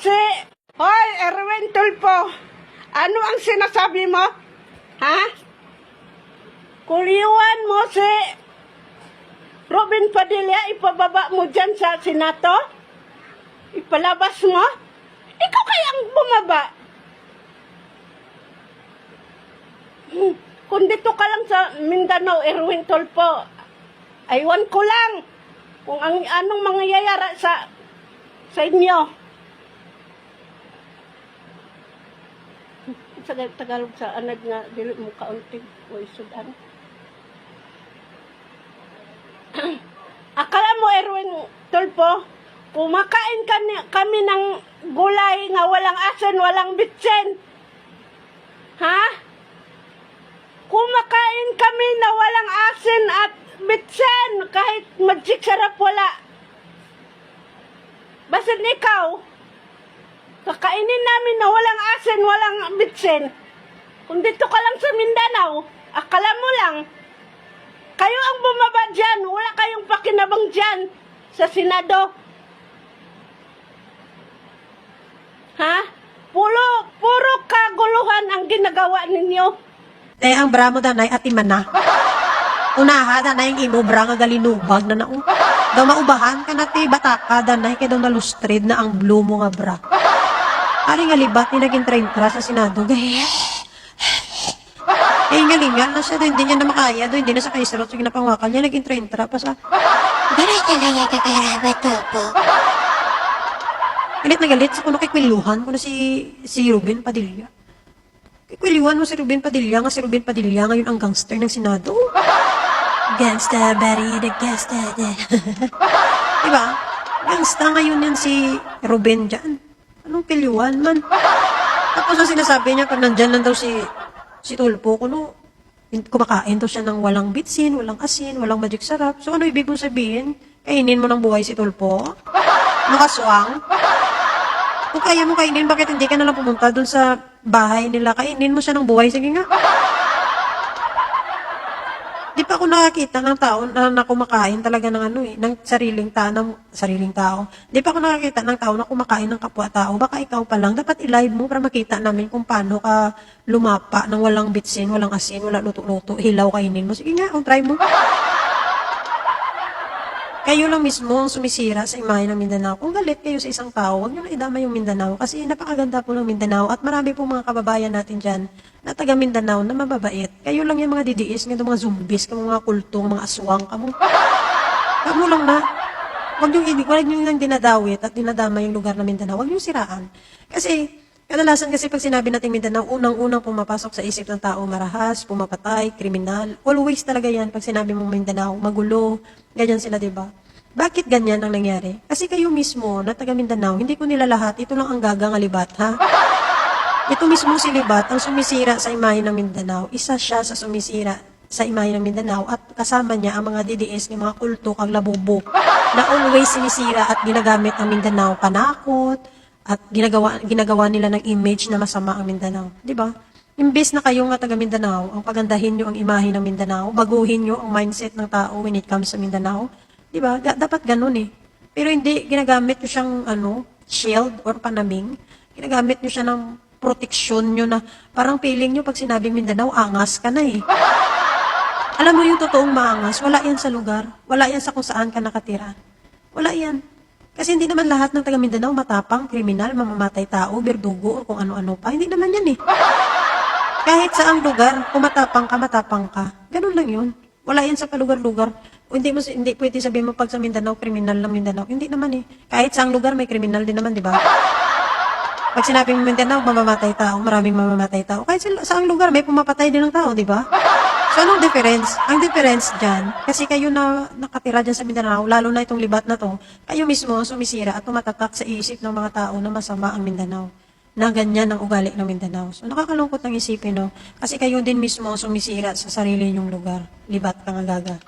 si... Hoy, Erwin Tulfo. Ano ang sinasabi mo? Ha? Kuliwan mo si Robin Padilla, ipababa mo dyan sa Senato? Ipalabas mo? Ikaw kayang bumaba. Kung dito ka lang sa Mindanao, Erwin Tulfo, aywan ko lang kung anong mangyayari sa inyo. Sa Tagalog sa anad nga, dili mo kaunting o isudan. Akala mo, Erwin Tulfo, kumakain kami ng gulay nga walang asin, walang bitsin. Ha? Kumakain kami na walang asin at bitsin, kahit magic sarap wala. Basit ikaw, kakainin namin na walang asin, walang bitsin. Kung dito ka lang sa Mindanao, akala mo lang, kayo ang bumaba dyan, wala kayong pakinabang dyan sa Senado. Ha? Puro kaguluhan ang ginagawa ninyo. Ang bramo danay atiman na. Unaha danay ang imobra nga galinubag na naong. Daw maubahan ka na ti bataka danay kaya daw nalustred na ang blue mo nga bra. Ari nga libat ni naging train-tra sa Senado. Ngalingan na siya doon, hindi niya na makaya doon, hindi na sa kaisarot, sige na pangwakan niya, naging train-tra pa sa... Galit na lang yung kakarabat po. Galit na galit sa kuno kikwiluhan ko na si Ruben Padilla. Kikwiluhan mo si Ruben Padilla, nga si Ruben Padilla ngayon ang gangster ng Senado. Gangster, Barry, the gangster. Diba? Gangster ngayon yan si Ruben dyan. Anong pilyuhan man? Tapos ang sinasabi niya, pag nandyan lang daw si Tulfo, kuno, kumakain daw siya ng walang bitsin, walang asin, walang magic sarap. So ano ibig mong sabihin? Kainin mo ng buhay si Tulfo? Nakaswang? Kung kaya mo kainin, bakit hindi ka nalang pumunta dun sa bahay nila? Kainin mo siya ng buhay. Sige nga. Di pa ako nakakita ng tao na kumakain talaga ng ng sariling tao. Di pa ako nakakita ng tao na kumakain ng kapwa-tao. Baka ikaw pa lang. Dapat i-live mo para makita namin kung paano ka lumapa ng walang bitsin, walang asin, walang luto-luto, hilaw kainin mo. Sige nga, try mo. Kayo lang mismo ang sumisira sa imahe ng Mindanao. Kung galit kayo sa isang tao, huwag nyo na idama yung Mindanao. Kasi napakaganda po ng Mindanao at marami po mga kababayan natin dyan na taga Mindanao na mababait. Kayo lang yung mga didiis, ng mga zombies, mga kultong, mga aswang, Kamu lang na. Huwag nyo lang dinadawit at dinadama yung lugar na Mindanao. Huwag nyo siraan. Kasi, kadalasan kasi pag sinabi natin Mindanao, unang-unang pumapasok sa isip ng tao, marahas, pumapatay, kriminal. Always talaga yan pag sinabi mong Mindanao, magulo, ganyan sila, diba? Bakit ganyan ang nangyari? Kasi kayo mismo, na taga Mindanao, hindi ko nila lahat, ito lang ang gagang alibat, ha? Ito mismo si Libat, ang sumisira sa imahe ng Mindanao. Isa siya sa sumisira sa imahe ng Mindanao at kasama niya ang mga DDS ng mga kulto kang labubo na always sinisira at ginagamit ang Mindanao panakot at ginagawa nila ng image na masama ang Mindanao. Di ba? Imbes na kayo nga taga Mindanao, ang pagandahin nyo ang imahe ng Mindanao, baguhin nyo ang mindset ng tao when it comes sa Mindanao. Di ba? Dapat ganun eh. Pero hindi ginagamit nyo siyang shield or panaming. Ginagamit nyo siya ng proteksyon nyo na parang feeling nyo pag sinabing Mindanao, angas ka na eh. Alam mo yung totoong maangas, wala yan sa lugar. Wala yan sa kung saan ka nakatira. Wala yan. Kasi hindi naman lahat ng taga Mindanao matapang, kriminal, mamamatay tao, berdugo, o kung ano-ano pa. Hindi naman yan eh. Kahit sa ang lugar, kung matapang ka. Ganun lang yun. Wala yan sa kalugar-lugar. O hindi pwede sabihin mo pag sa Mindanao, kriminal lang Mindanao. Hindi naman eh. Kahit sa ang lugar, may kriminal din naman, di ba? Pag sinabi mo Mindanao, mamamatay tao, maraming mamamatay tao. Kahit sa ang lugar, may pumapatay din ng tao, di ba? So, anong difference? Ang difference dyan, kasi kayo na nakatira dyan sa Mindanao, lalo na itong Libat na to, kayo mismo sumisira at tumatatak sa isip ng mga tao na masama ang Mindanao. Na ganyan ang ugali ng Mindanao. So, nakakalungkot ng isipin, no? Kasi kayo din mismo sumisira sa sarili nyong lugar. Libat ka nga gaga.